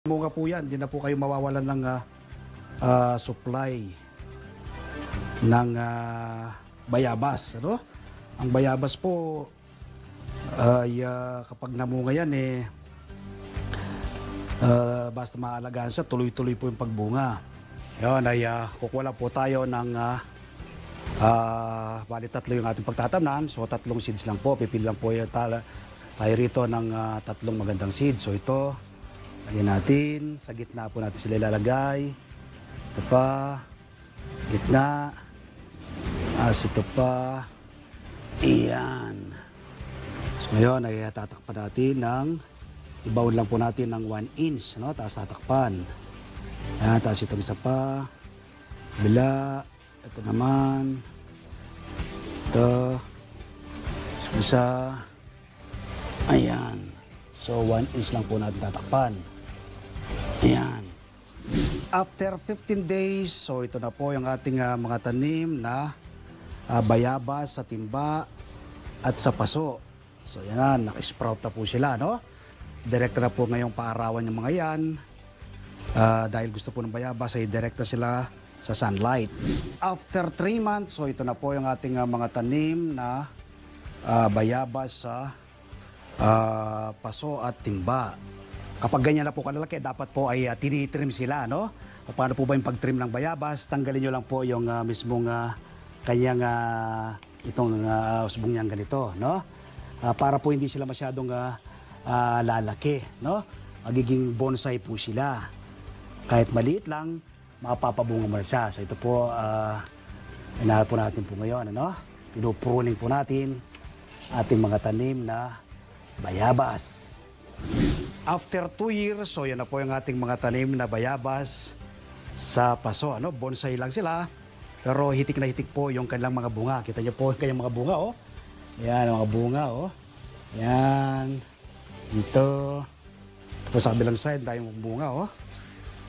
Bunga po yan, hindi na po kayo mawawalan ng supply ng bayabas. Ano? Ang bayabas po ay kapag namunga yan basta maalagaan siya, tuloy-tuloy po yung pagbunga. Yan ay kukuha po tayo ng bali tatlo yung ating pagtatamnan. So tatlong seeds lang po, pipili lang po tayo rito ng tatlong magandang seeds. So ito, lagyan natin, sa gitna po natin sila ilalagay. Ito pa, gitna. Ito pa. Iyan. So ngayon ay tatakpan natin ng, ibaon lang po natin ng 1 inch. No? Tapos tatakpan. Ayan, tapos itong isa pa. Bila. Ito naman. Ito. Isa. Ayan. So 1 inch lang po natin tatakpan. Ayan. After 15 days, so ito na po yung ating mga tanim na bayabas sa timba at sa paso. So yan, nakisprout na po sila, no? Direkta na po ngayong paarawan yung mga yan. Dahil gusto po ng bayabas, ay direkta sila sa sunlight. After 3 months, so ito na po yung ating mga tanim na bayabas sa paso at timba. Kapag ganyan na po kalalaki, dapat po ay tinitrim sila, no? Paano po ba yung pag-trim ng bayabas? Tanggalin nyo lang po yung mismong kanyang itong usbong niyang ganito, no? Para po hindi sila masyadong lalaki, no? Magiging bonsai po sila. Kahit maliit lang, mapapabunga mo na siya. So ito po, inaharap po natin po ngayon, ano? Pinupruning po natin ating mga tanim na bayabas. After 2 years, so yan na po yung ating mga tanim na bayabas sa paso. Ano? Bonsai lang sila, pero hitik na hitik po yung kanilang mga bunga. Kita niyo po yung kanilang mga bunga, oh. Yan, mga bunga, oh. Yan. Dito. Tapos sa kabilang side, tayong bunga, oh.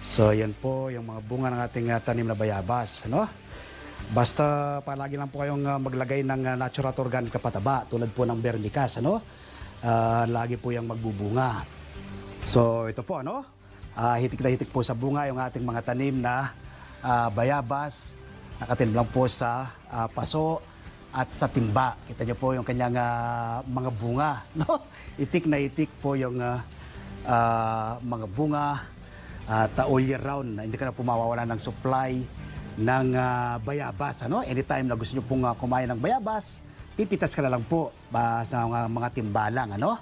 So yan po yung mga bunga ng ating tanim na bayabas. Ano? Basta palagi lang po kayong maglagay ng natural at organic na pataba, tulad po ng vermicast, ano? Lagi po yung magbubunga. So ito po, ano? Hitik na hitik po sa bunga yung ating mga tanim na bayabas. Nakatanim lang po sa paso at sa timba. Kita niyo po yung kanyang mga bunga, no? Itik na itik po yung mga bunga all year round. Hindi ka na po mawawala ng supply ng bayabas, ano? Anytime na gusto niyo pong kumain ng bayabas, pipitas ka na lang po sa mga timbalang, ano?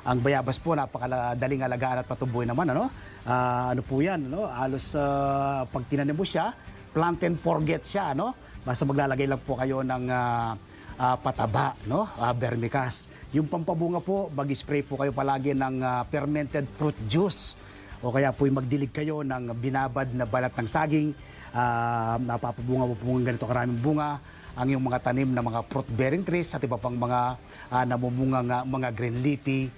Ang bayabas po, napakadaling alagaan at patubuhin naman, ano? Ano po yan, ano? Halos pag tinanim mo siya, plant and forget siya, ano? Basta maglalagay lang po kayo ng pataba, no? Vermicast. Yung pampabunga po, mag-spray po kayo palagi ng fermented fruit juice. O kaya po magdilig kayo ng binabad na balat ng saging. Napapabunga po ganito karaming bunga ang yung mga tanim na mga fruit-bearing trees at iba pang mga namumunga mga green leafy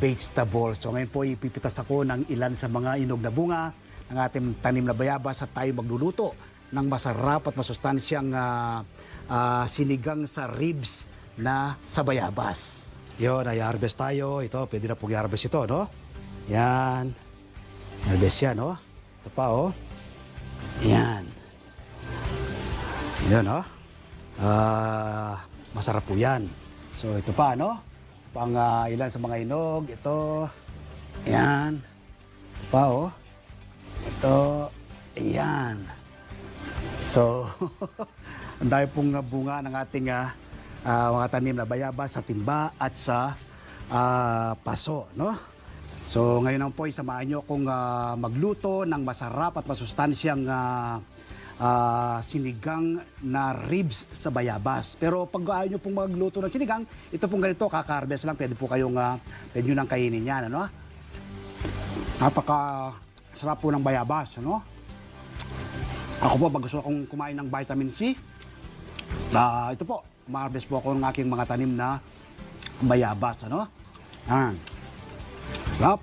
vegetables. So ngayon po ipipitas ako ng ilan sa mga inog na bunga ng ating tanim na bayabas at tayo magluluto ng masarap at masustansyang sinigang sa ribs na sa bayabas. Yun, ay harvest tayo. Ito, pwede na po i-harvest ito, no? Yan. Harvest yan, no? Ito pa, oh. Yan. Yan, oh. Masarap po yan. So ito pa, no? Pang ilan sa mga inog. Ito. Ayan. Ito pa, oh. Ito. Ayan. So, ang dami pong bunga ng ating mga tanim na bayabas sa timba at sa paso, no? So ngayon naman po, isamahan nyo kung magluto ng masarap at masustansyang sinigang na ribs sa bayabas. Pero pag ayaw nyo pong magluto ng sinigang, ito pong ganito, kaka-harvest lang, pwede po kayong pwede nyo nang kainin yan, ano? Napaka-sarap po ng bayabas, ano? Ako po, pag gusto akong kumain ng vitamin C, ito po, ma-harvest po ako ng aking mga tanim na bayabas, ano? Yan. Sarap.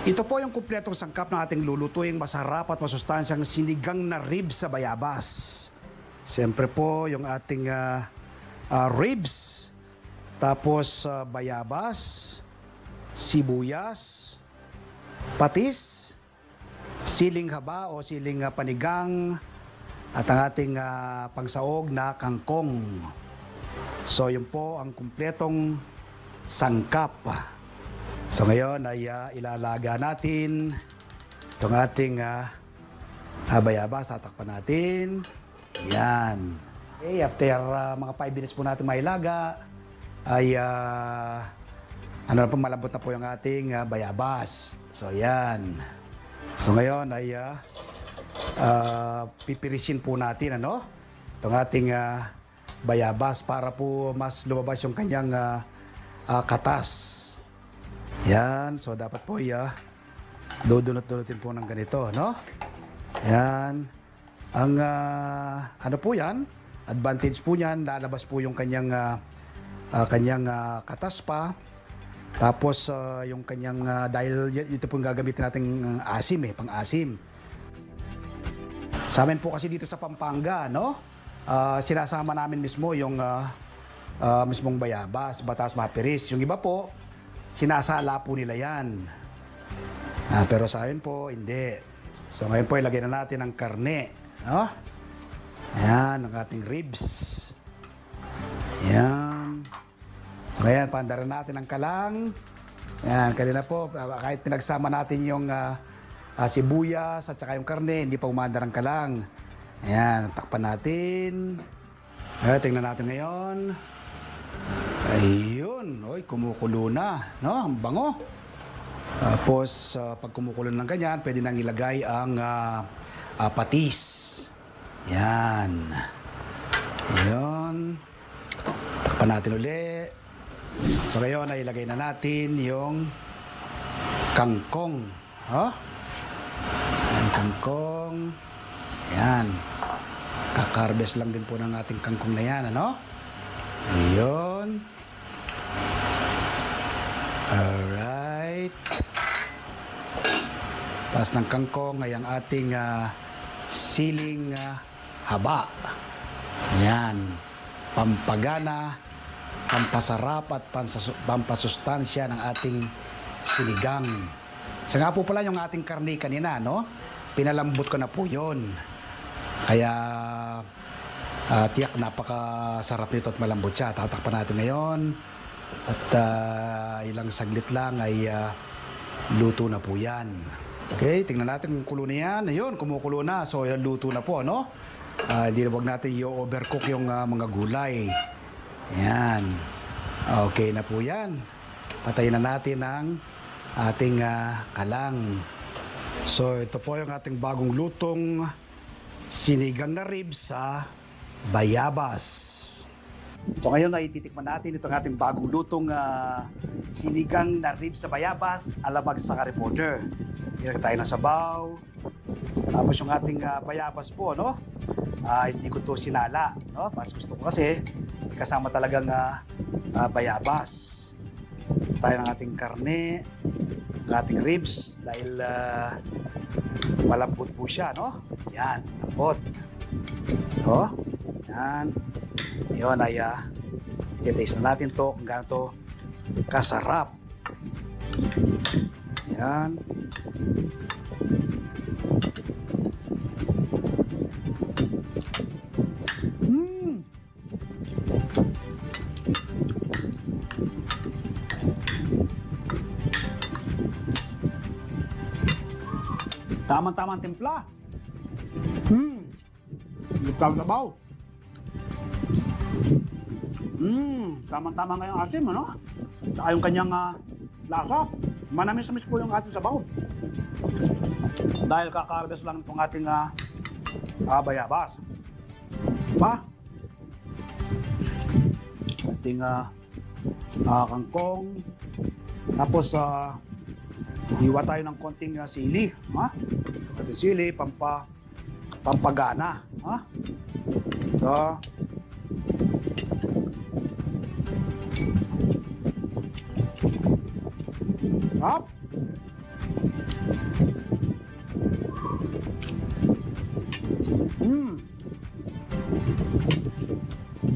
Ito po yung kumpletong sangkap ng ating lulutuing masarap at masustansyang sinigang na ribs sa bayabas. Siyempre po yung ating ribs tapos bayabas, sibuyas, patis, siling haba o siling panigang, at ang ating pangsaog na kangkong. So yun po ang kumpletong sangkap. So ngayon ay ilalaga natin itong ating bayabas. Tatakpan natin. Yan. Okay, after mga 5 minutes po natin mailaga, ay malambot na po yung ating bayabas. So yan. So ngayon ay pipirisin po natin itong ating bayabas para po mas lumabas yung kanyang katas. Yan. So dapat po dudunot-dunutin po ng ganito, Yan. Ang ano po yan, advantage po niyan, lalabas po yung kanyang katas pa. Tapos yung kanyang, dahil ito po yung gagamitin nating asim pang-asim. Sa amin po kasi dito sa Pampanga, sinasama namin mismo yung mismong bayabas, batas, mapiris. Yung iba po, sinasala po nila yan. Pero sa amin po, hindi. So ngayon po, ilagay na natin ang karne. Ayan, ang ating ribs. Ayan. So ngayon, pandaran natin ang kalang. Ayan, kanina po, kahit pinagsama natin yung sibuyas at saka yung karne, hindi pa umandar ang kalang. Ayan, takpan natin. Ayan, tingnan natin ngayon. Ayun, kumukulo na, Ang bango. Tapos, pag kumukulo ng ganyan, pwede nang ilagay ang patis. Yan. Ayun. Takpan natin uli. So, ngayon, ay ilagay na natin yung kangkong. Ang kangkong. Yan. Kakarbes lang din po ng ating kangkong na yan, Ayun. Alright. Taas ng kangkong ay ang ating siling haba. Yan. Pampagana, pampasarap at pampasustansya ng ating sinigang. So nga po pala yung ating karne kanina, Pinalambot ko na po yun. Kaya tiyak napakasarap nito at malambot siya. Tatakpan natin ngayon. At ilang saglit lang ay luto na po yan. Okay, tingnan natin kung kulo na yan. Ayun, kumukulo na. So, yan luto na po, Hindi na huwag natin i-overcook yung mga gulay. Yan. Okay na po yan. Patayin na natin ang ating kalang. So, ito po yung ating bagong lutong sinigang na ribs sa bayabas. So ngayon ay titikman natin itong ating bagong lutong sinigang na ribs sa bayabas, alamag sa reporter. Ilagay tayo ng sabaw. Tapos yung ating bayabas po, hindi ko to sinala, Mas gusto ko kasi kasama talagang bayabas. Tayo ng ating karne, ng ating ribs dahil malambot po siya, Yan, lambot. Yan. Yun ay i-taste na natin to kung gaano to kasarap. Yan. Tamang-tamang timpla. Sabaw. Tamang-tama nga yung asim, Saka yung kanyang lasa. Manamis-namis po yung ating sabaw. Dahil kaka-harvest lang itong ating bayabas. Diba? Ating kangkong. Tapos, hiwa tayo ng konting sili. Konting sili, pampagana. Ito. Up.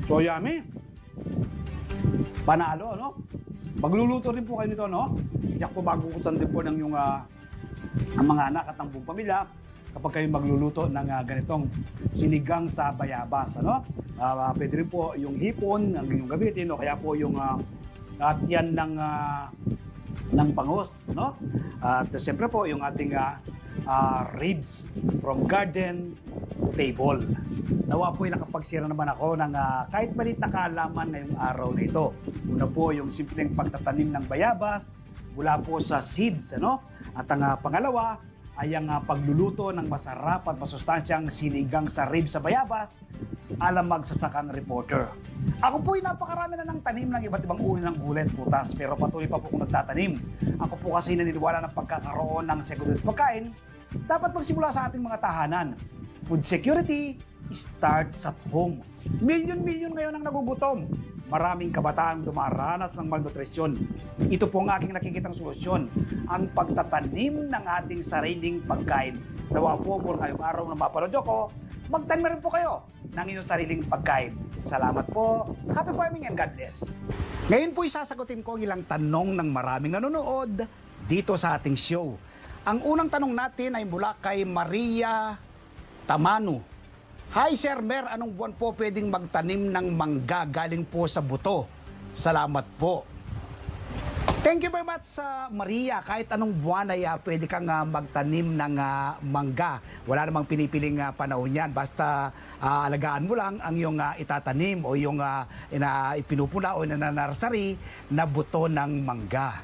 So yummy. Panalo, no? Magluluto rin po kayo nito, no? Tiyak po magugutan din po ng yung ang mga anak at ang buong pamilya kapag kayo magluluto ng ganitong sinigang sa bayabas, ano? Pwede rin po yung hipon ang inyong gamitin o kaya po yung tiyan ng bangus, no? At siyempre po yung ating ribs from garden to table. Nawa po nakapagsira naman ako ng kahit maliit na kaalaman ngayong araw na ito. Una po yung simpleng pagtatanim ng bayabas mula po sa seeds, ano? At ang pangalawa ay ang pagluluto ng masarap at masustansyang sinigang sa ribs sa bayabas alam magsasakang reporter. Ako po'y napakarami na ng tanim ng iba't ibang uri ng gulay at prutas pero patuloy pa po akong nagtatanim. Ako po kasi naniniwala ng pagkakaroon ng seguridad at pagkain dapat magsimula sa ating mga tahanan. Food security starts at home. Milyon-milyon ngayon ang nagugutom. Maraming kabataan dumaranas ng malnutrisyon. Ito po ang aking nakikitang solusyon, ang pagtatanim ng ating sariling pagkain. Nawa po ngayong araw na mapanood ko, magtanim rin po kayo ng inyong sariling pagkain. Salamat po. Happy farming and God bless. Ngayon po isasagutin ko ang ilang tanong ng maraming nanonood dito sa ating show. Ang unang tanong natin ay mula kay Maria Tamano. Hi Sir Mer, anong buwan po pwedeng magtanim ng mangga galing po sa buto? Salamat po. Thank you very much sa Maria. Kahit anong buwan ay pwede kang magtanim ng mangga. Wala namang pinipiling panahon yan. Basta alagaan mo lang ang iyong itatanim o yung ipinupula o nananarsari na buto ng mangga.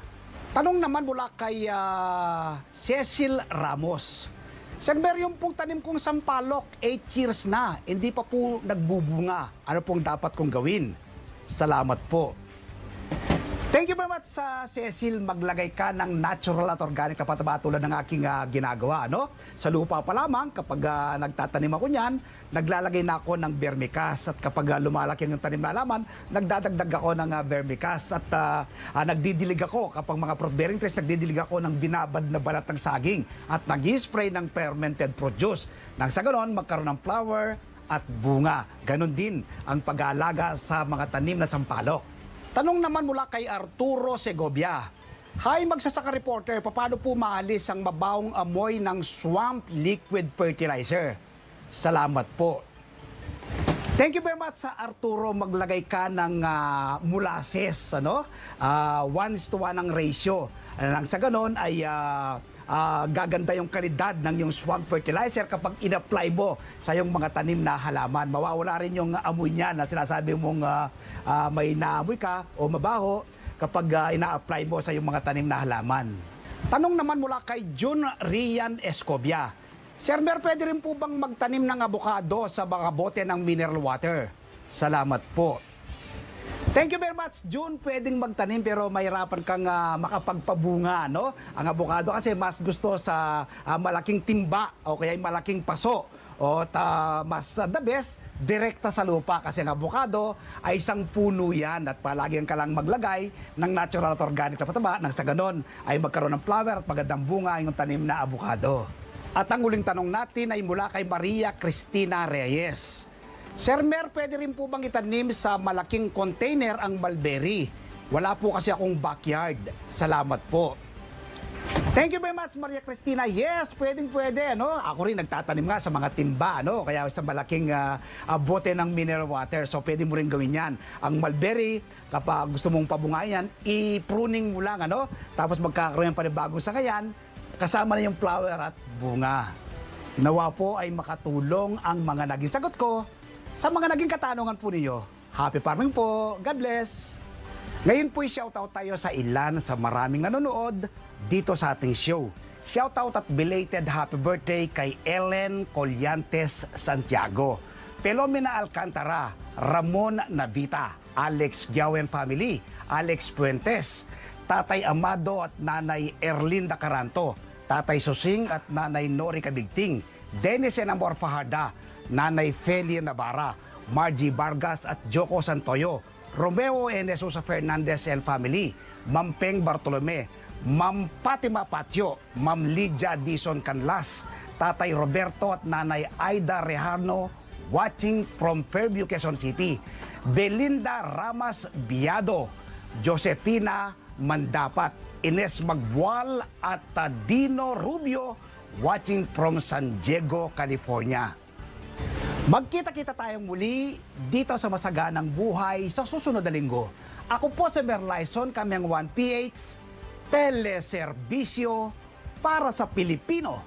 Tanong naman mula kay Cecil Ramos. Sir Mer, yung pong tanim kong sampalok, 8 years na, hindi pa po nagbubunga. Ano pong dapat kong gawin? Salamat po. Thank you very much sa Cecil. Maglagay ka ng natural at organic na pataba tulad ng aking ginagawa. No? Sa lupa pa lamang, kapag nagtatanim ako niyan, naglalagay na ako ng vermicast. At kapag lumalaki ang tanim na halaman, nagdadagdag ako ng vermicast. At nagdidilig ako, kapag mga fruit-bearing trees, nagdidilig ako ng binabad na balat ng saging. At nag-spray ng fermented produce. Nang sa ganon, magkaroon ng flower at bunga. Ganon din ang pag-aalaga sa mga tanim na sampalok. Tanong naman mula kay Arturo Segovia. Hi magsasaka reporter, paano po maalis ang mabawong amoy ng swamp liquid fertilizer? Salamat po. Thank you very much sa Arturo. Maglagay ka ng molasses, ano? 1:1 ang ratio. Nang sa ganon ay gaganda yung kalidad ng yung swamp fertilizer kapag in-apply mo sa yung mga tanim na halaman. Mawawala rin yung amoy niya na sinasabi mong may naamoy ka o mabaho kapag ina-apply mo sa yung mga tanim na halaman. Tanong naman mula kay June Rian Escobia. Sir Mer, pwede rin po bang magtanim ng abukado sa mga bote ng mineral water? Salamat po. Thank you very much, June. Pwedeng magtanim pero mahirapan kang makapagpabunga, no? Ang abukado kasi mas gusto sa malaking timba o kaya malaking paso. O mas the best, direkta sa lupa kasi ang abukado ay isang puno yan at palagi ka lang maglagay ng natural at organic na pataba nang sa ganon ay magkaroon ng flower at magandang bunga yung tanim na abukado. At ang uling tanong natin ay mula kay Maria Cristina Reyes. Sir Mer, pwede rin po bang itanim sa malaking container ang mulberry? Wala po kasi akong backyard. Salamat po. Thank you very much, Maria Cristina. Yes, pwede, ano? Ako rin nagtatanim nga sa mga timba, ano? Kaya sa malaking bote ng mineral water. So, pwede mo rin gawin yan. Ang mulberry, kapag gusto mong pabungayan, i-pruning mo lang, ano? Tapos magkakaroon pa rin bagong sangayan, kasama na yung flower at bunga. Nawa po ay makatulong ang mga naging sagot ko. Sa mga naging katanungan po ninyo, happy farming po. God bless. Ngayon po shoutout tayo sa ilan sa maraming nanonood dito sa ating show. Shoutout at belated happy birthday kay Ellen Collantes Santiago, Pelomena Alcantara, Ramon Navita, Alex Giawen family, Alex Puentes, Tatay Amado at Nanay Erlinda Caranto, Tatay Susing at Nanay Nori Kabigting, Dennis Enamor Fajarda, Nanay Felia Navarra, Margie Vargas at Joko Santoyo, Romeo and Jesusa Fernandez and family, Ma'am Peng Bartolome, Ma'am Fatima Patio, Ma'am Lydia Dison Canlas, Tatay Roberto at Nanay Aida Rejano watching from Fairview, Quezon City, Belinda Ramas Biado, Josefina Mandapat, Ines Magbual at Dino Rubio watching from San Diego, California. Magkita-kita tayong muli dito sa Masaganang Buhay sa susunod na linggo. Ako po si Merlison, kami ang 1PH, teleserbisyo para sa Pilipino.